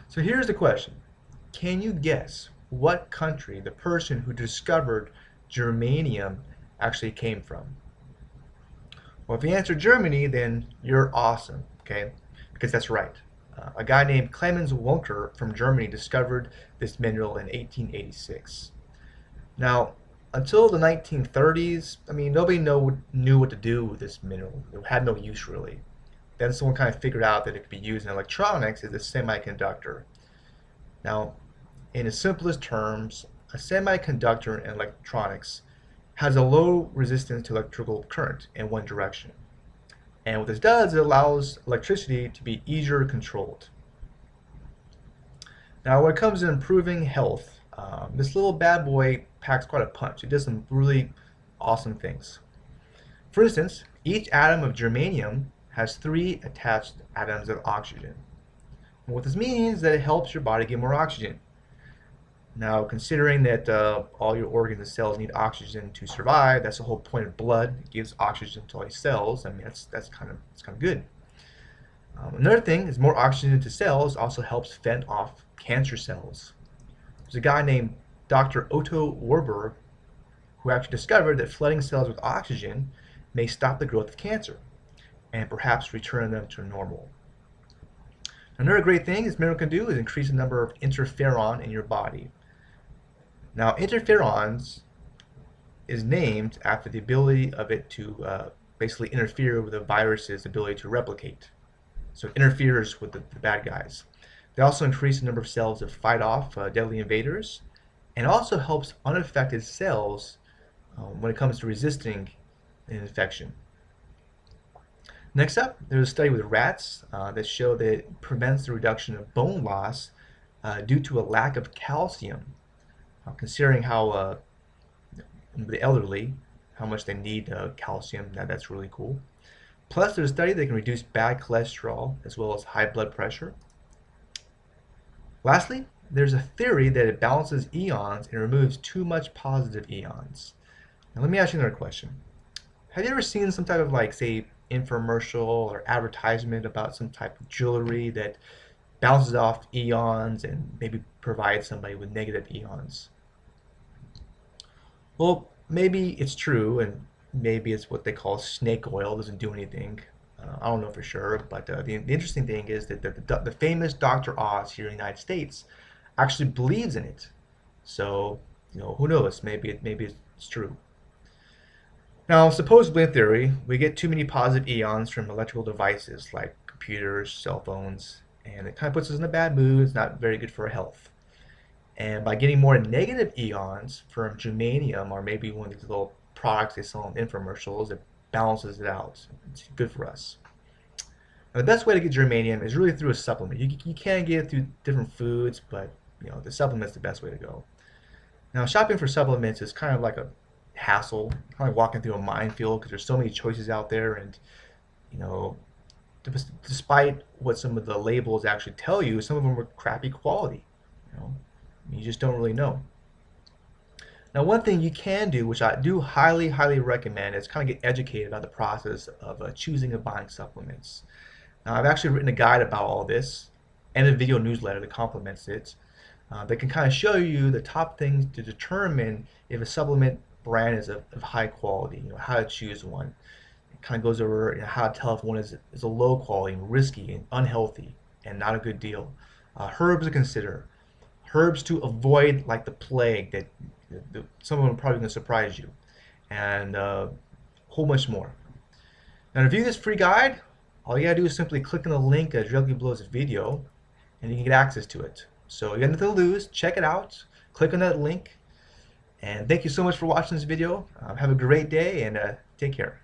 So here's the question. Can you guess what country the person who discovered germanium actually came from? Well, if you answer Germany, then you're awesome, okay? Because that's right. A guy named Clemens Wunker from Germany discovered this mineral in 1886. Now, until the 1930s, nobody knew what to do with this mineral. It had no use really. Then someone kind of figured out that it could be used in electronics as a semiconductor. Now, in the simplest terms, a semiconductor in electronics has a low resistance to electrical current in one direction. And what this does, it allows electricity to be easier controlled. Now, when it comes to improving health, this little bad boy packs quite a punch. It does some really awesome things. For instance, each atom of germanium has 3 attached atoms of oxygen. And what this means is that it helps your body get more oxygen. Now, considering that all your organs and cells need oxygen to survive, that's the whole point of blood. It gives oxygen to all your cells. That's kind of good. Another thing is more oxygen to cells also helps fend off cancer cells. There's a guy named Dr. Otto Warburg who actually discovered that flooding cells with oxygen may stop the growth of cancer and perhaps return them to normal. Another great thing this mineral can do is increase the number of interferon in your body. Now, interferons is named after the ability of it to basically interfere with a virus's ability to replicate. So it interferes with the bad guys. They also increase the number of cells that fight off deadly invaders, and also helps unaffected cells when it comes to resisting an infection. Next up, there's a study with rats that showed that it prevents the reduction of bone loss due to a lack of calcium. Considering how the elderly, how much they need calcium, that's really cool. Plus, there's a study that can reduce bad cholesterol as well as high blood pressure. Lastly, there's a theory that it balances ions and removes too much positive ions. Now, let me ask you another question. Have you ever seen some type of, say, infomercial or advertisement about some type of jewelry that bounces off ions and maybe provides somebody with negative ions? Well, maybe it's true, and maybe it's what they call snake oil. It doesn't do anything. I don't know for sure, but the interesting thing is that the famous Dr. Oz here in the United States actually believes in it. So, who knows? Maybe it's true. Now, supposedly in theory, we get too many positive ions from electrical devices like computers, cell phones, and it kind of puts us in a bad mood. It's not very good for our health. And by getting more negative ions from germanium, or maybe one of these little products they sell in infomercials, it balances it out. It's good for us. Now, the best way to get germanium is really through a supplement. You can get it through different foods, but the supplement's the best way to go. Now, shopping for supplements is kind of like a hassle, kind of like walking through a minefield because there's so many choices out there, and despite what some of the labels actually tell you, some of them are crappy quality. You just don't really know. Now, one thing you can do, which I do highly recommend, is kind of get educated about the process of choosing and buying supplements. Now, I've actually written a guide about all this and a video newsletter that complements it that can kind of show you the top things to determine if a supplement brand is of high quality, how to choose one. It kind of goes over how to tell if one is a low quality and risky and unhealthy and not a good deal. Herbs to consider. Herbs to avoid like the plague that some of them are probably going to surprise you, and a whole bunch more. Now, to view this free guide, all you gotta do is simply click on the link directly below this video, and you can get access to it. So you got nothing to lose. Check it out. Click on that link, and thank you so much for watching this video. Have a great day, and take care.